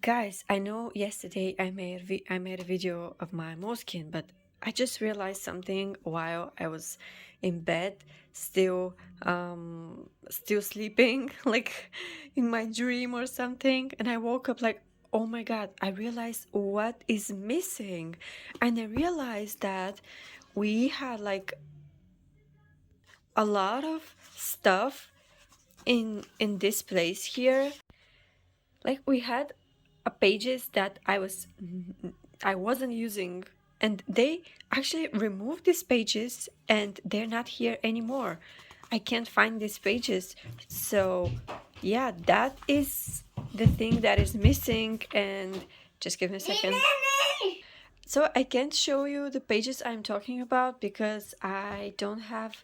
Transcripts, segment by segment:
Guys, I know yesterday I made a video of my Moleskine, but I just realized something while I was in bed, still sleeping, like in my dream or something, and I woke up like, oh my God, I realized what is missing. And I realized that we had like a lot of stuff in this place here. Like we had pages that I wasn't using, and they actually removed these pages and they're not here anymore. I can't find these pages. So yeah, that is the thing that is missing. And just give me a second. So I can't show you the pages I'm talking about because I don't have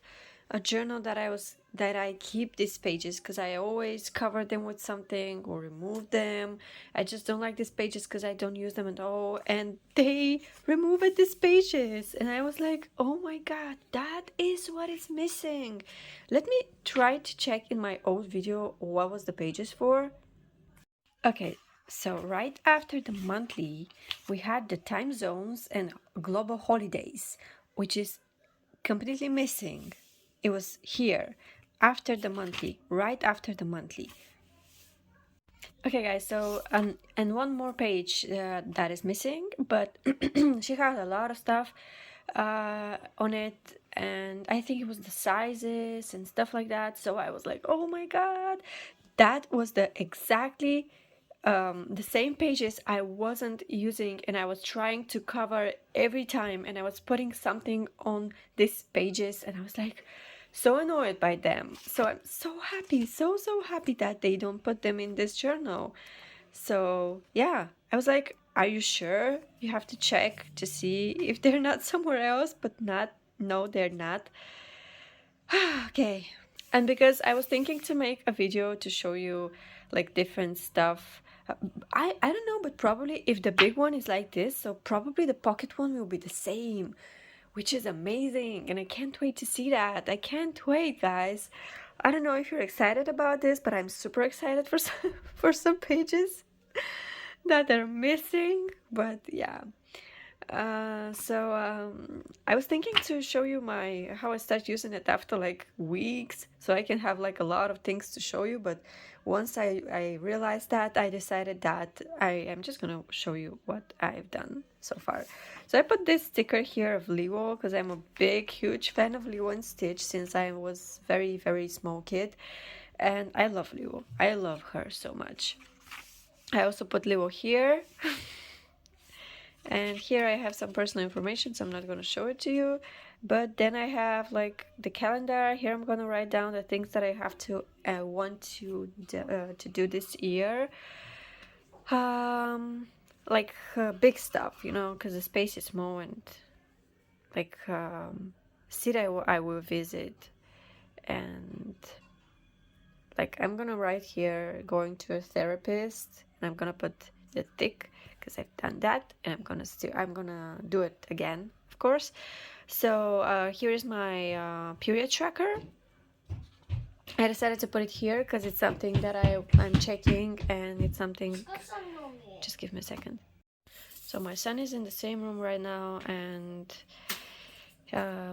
a journal that I keep these pages, because I always cover them with something or remove them. I just don't like these pages because I don't use them at all, and they removed these pages and I was like, oh my God, that is what is missing. Let me try to check in my old video what was the pages for. Okay, so right after the monthly, we had the time zones and global holidays, which is completely missing. It was here after the monthly, right after the monthly. Okay, guys, so and one more page that is missing, but she had a lot of stuff on it, and I think it was the sizes and stuff like that. So I was like, oh my God, that was the same pages I wasn't using, and I was trying to cover every time, and I was putting something on these pages, and I was like so annoyed by them. So I'm so happy, so happy that they don't put them in this journal. So yeah, I was like, are you sure? You have to check to see if they're not somewhere else, but not, no, they're not. Okay. And because I was thinking to make a video to show you like different stuff. I don't know, but probably if the big one is like this, so probably the pocket one will be the same, which is amazing. And I can't wait to see that. I can't wait, guys. I don't know if you're excited about this, but I'm super excited for for some pages that are missing. But yeah. I was thinking to show you my how I start using it after like weeks, so I can have like a lot of things to show you. But once I realized that, I decided that I am just gonna show you what I've done so far. So I put this sticker here of Leo because I'm a big, huge fan of Leo and Stitch since I was very small kid, and I love Leo. I love her so much. I also put Leo here. And here I have some personal information, so I'm not going to show it to you. But then I have like the calendar. Here I'm going to write down the things that I have to want to do this year. Like big stuff, you know, because the space is small, and like city I will visit, and like I'm gonna write here going to a therapist, and I'm gonna put the tick because I've done that, and I'm gonna do it again, of course. So here is my period tracker. I decided to put it here because it's something that I'm checking, and it's something. Just give me a second. So my son is in the same room right now, and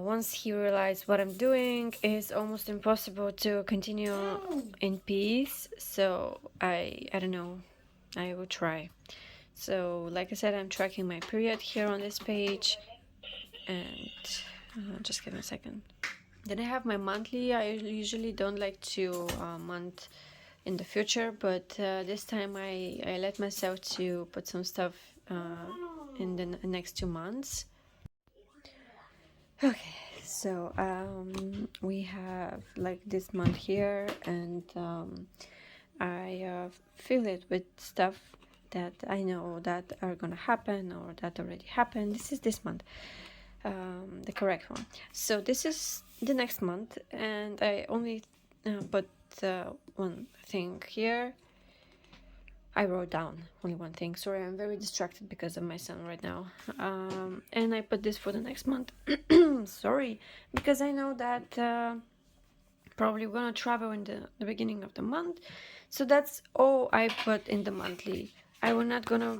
once he realized what I'm doing, it's almost impossible to continue in peace. So I don't know. I will try. So like I said, I'm tracking my period here on this page, and just give me a second. Then I have my monthly. I usually don't like to month in the future, but this time I let myself to put some stuff in the next 2 months. Okay, so we have like this month here, and I fill it with stuff that I know that are gonna happen or that already happened. This is this month, the correct one. So this is the next month, and I only put one thing here. I wrote down only one thing. Sorry, I'm very distracted because of my son right now. And I put this for the next month. Sorry, because I know that probably we're gonna travel in the beginning of the month. So that's all I put in the monthly. I will not gonna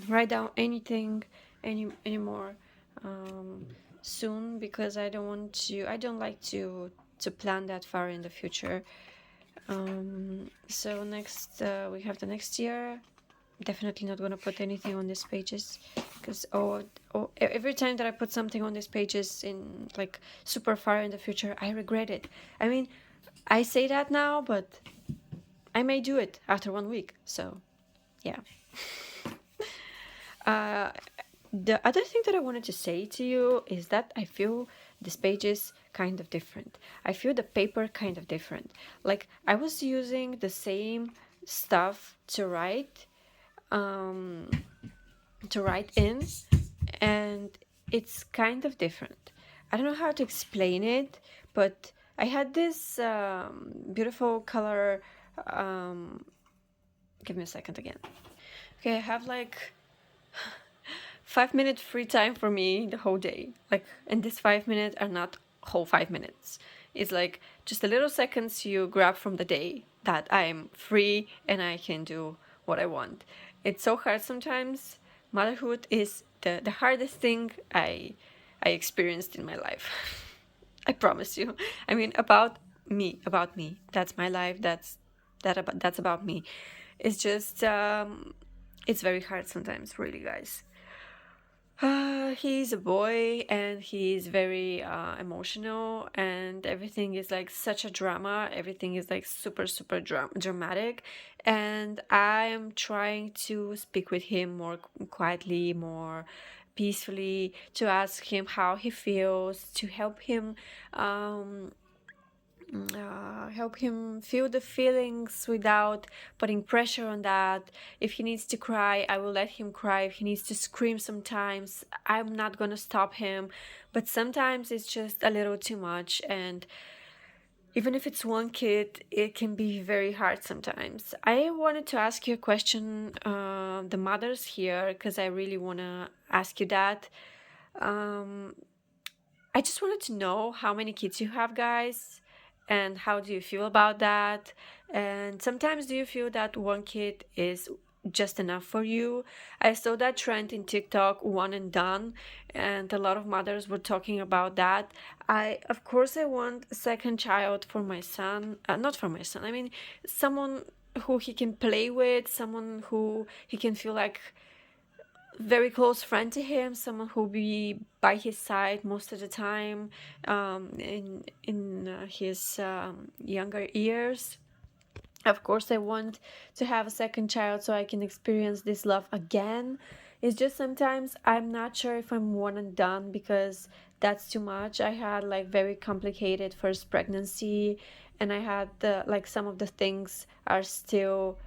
write down anything anymore um, soon, because I don't want to. I don't like to plan that far in the future. So next we have the next year. Definitely not gonna put anything on these pages, because every time that I put something on these pages in like super far in the future, I regret it. I mean, I say that now, but I may do it after 1 week. So yeah. Uh, the other thing that I wanted to say to you is that I feel this page is kind of different. I feel the paper kind of different. Like I was using the same stuff um, to write in, and it's kind of different. I don't know how to explain it, but I had this beautiful color. Um, Give me a second again. Okay, I have like 5 minute free time for me the whole day. Like, and these 5 minutes are not whole 5 minutes. It's like just a little seconds you grab from the day that I'm free and I can do what I want. It's so hard sometimes. Motherhood is the hardest thing I experienced in my life. I promise you. I mean, about me. That's my life. That's about me. It's just it's very hard sometimes, really, guys. He's a boy and he's very emotional, and everything is like such a drama. Everything is like super dramatic, and I am trying to speak with him more quietly, more peacefully, to ask him how he feels, to help him feel the feelings without putting pressure on that. If he needs to cry, I will let him cry. If he needs to scream sometimes, I'm not gonna stop him. But sometimes it's just a little too much, and even if it's one kid, it can be very hard sometimes. I wanted to ask you a question, the mothers here, because I really want to ask you that. Um, I just wanted to know how many kids you have, guys, and how do you feel about that? And sometimes do you feel that one kid is just enough for you? I saw that trend in TikTok, one and done, and a lot of mothers were talking about that. Of course, I want a second child for my son, not for my son. I mean, someone who he can play with, someone who he can feel like very close friend to him, someone who'll be by his side most of the time, in his younger years. Of course, I want to have a second child so I can experience this love again. It's just sometimes I'm not sure if I'm one and done, because that's too much. I had like very complicated first pregnancy, and I had like some of the things are still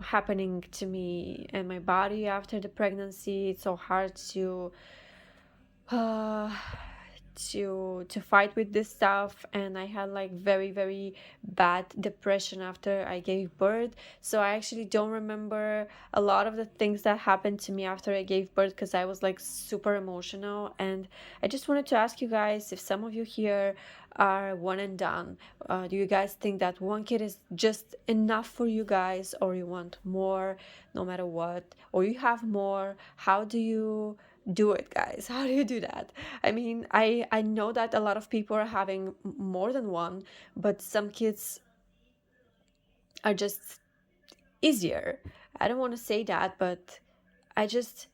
happening to me and my body after the pregnancy. It's so hard uh, to fight with this stuff, and I had like very bad depression after I gave birth. So I actually don't remember a lot of the things that happened to me after I gave birth, because I was like super emotional. And I just wanted to ask you guys if some of you here are one and done. Do you guys think that one kid is just enough for you guys, or you want more no matter what, or you have more? How do you do it, guys? How do you do that? I mean, I know that a lot of people are having more than one, but some kids are just easier. I don't want to say that, but I just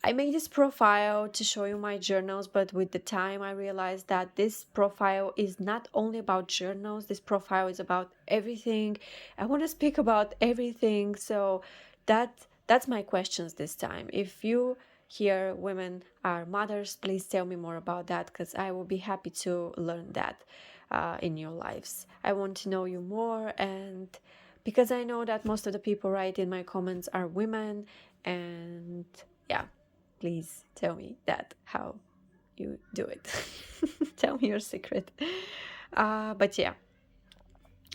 I made this profile to show you my journals, but with the time I realized that this profile is not only about journals. This profile is about everything. I want to speak about everything. So that's my questions this time. If you here women are mothers, please tell me more about that, because I will be happy to learn that in your lives. I want to know you more, and because I know that most of the people right in my comments are women, and yeah, please tell me that how you do it. Tell me your secret. But yeah,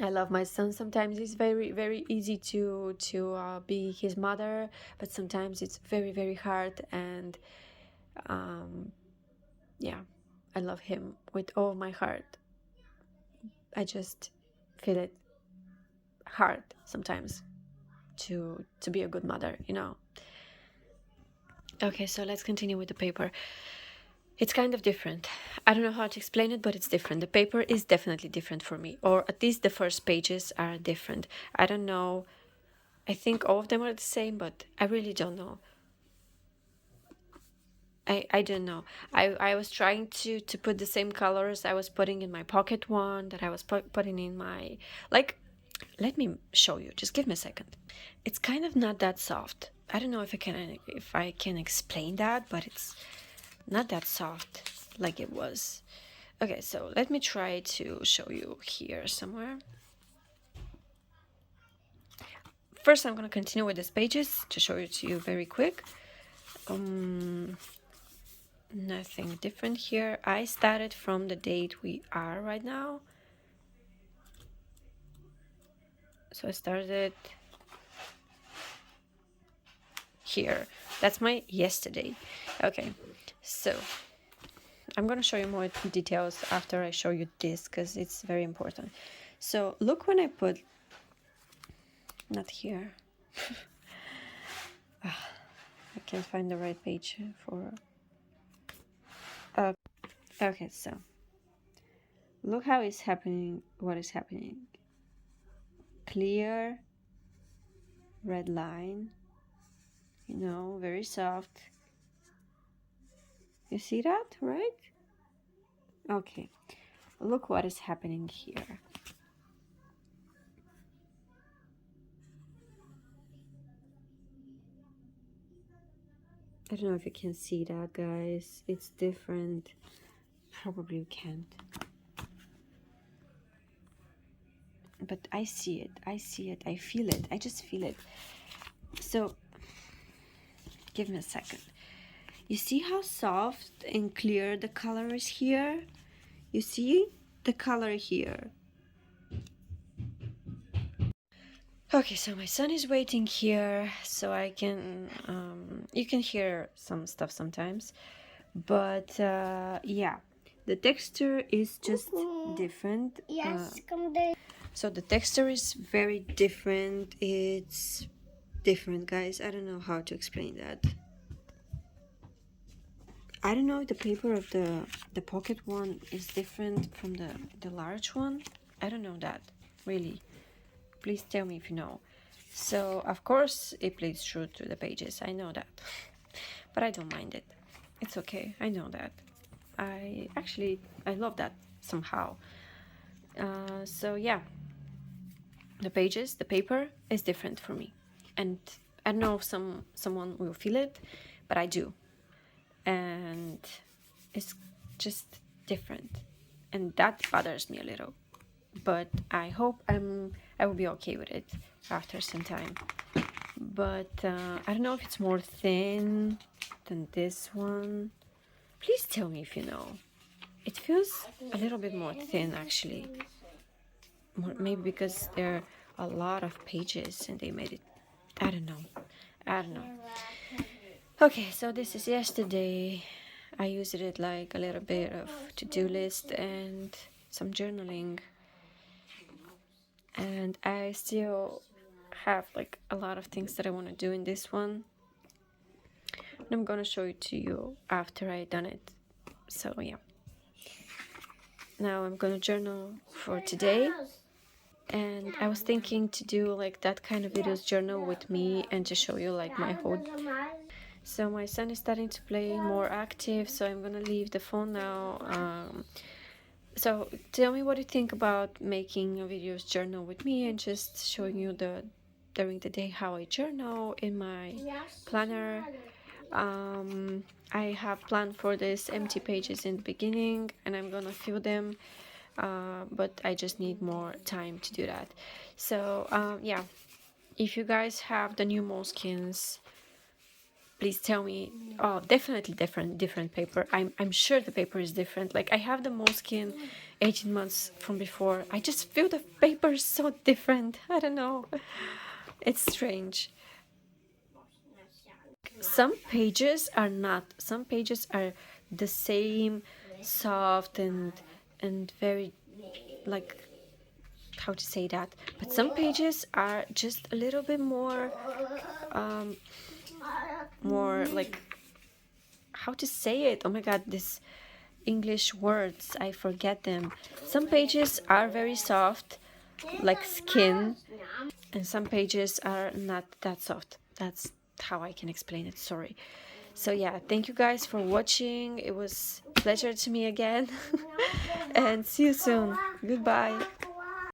I love my son. Sometimes it's very easy to be his mother, but sometimes it's very hard. And yeah, I love him with all my heart. I just feel it hard sometimes. to be a good mother, you know. Okay, so let's continue with the paper. It's kind of different. I don't know how to explain it, but it's different. The paper is definitely different for me, or at least the first pages are different. I don't know. I think all of them are the same, but I really don't know. I don't know. I was trying to put the same colors I was putting in my pocket one, that I was putting in my, like, let me show you. Just give me a second. It's kind of not that soft. I don't know if I can explain that, but it's not that soft like it was. Okay, so let me try to show you here somewhere. First, I'm going to continue with these pages to show it to you very quick. Nothing different here. I started from the date we are right now. So I started here. That's my yesterday. Okay, so I'm going to show you more details after I show you this, because it's very important. So look, when I put, not here. I can't find the right page for, okay, so look how it's happening, what is happening. Clear red line, you know, very soft. You see that, right? Okay, look what is happening here. I don't know if you can see that, guys. It's different. Probably you can't. But I see it. I see it. I feel it. I just feel it. So, give me a second. You see how soft and clear the color is here? You see the color here? Okay, so my son is waiting here, so I can, you can hear some stuff sometimes, but yeah, the texture is just different. Yes, so the texture is very different. It's different, guys. I don't know how to explain that. I don't know if the paper of the pocket one is different from the large one. I don't know that, really. Please tell me if you know. So, of course, it plays true to the pages. I know that. But I don't mind it. It's okay. I know that. I love that somehow. So, yeah. The pages, the paper is different for me. And I don't know if someone will feel it, but I do. And it's just different. And that bothers me a little. But I hope I will be okay with it after some time. But I don't know if it's more thin than this one. Please tell me if you know. It feels a little bit more thin, actually. Maybe because there are a lot of pages and they made it. I don't know. I don't know. Okay, so this is yesterday. I used it like a little bit of to-do list and some journaling. And I still have like a lot of things that I want to do in this one. And I'm gonna show it to you after I done it. So yeah. Now I'm gonna journal for today. And I was thinking to do like that kind of videos, journal with me, and to show you like my whole. So my son is starting to play more active, so I'm gonna leave the phone now. So tell me what you think about making a videos journal with me and just showing you during the day how I journal in my planner. I have planned for this empty pages in the beginning, and I'm gonna fill them, but I just need more time to do that. So yeah, if you guys have the new Moleskines, please tell me. Oh, definitely different paper. I'm sure the paper is different. Like, I have the Moleskine 18 months from before. I just feel the paper is so different. I don't know. It's strange. Some pages are not. Some pages are the same, soft and very, like, how to say that, but some pages are just a little bit more more like, how to say it, oh my god, this English words, I forget them. Some pages are very soft, like skin, and some pages are not that soft. That's how I can explain it, sorry. So yeah, thank you guys for watching. It was a pleasure to me again. And see you soon. Goodbye.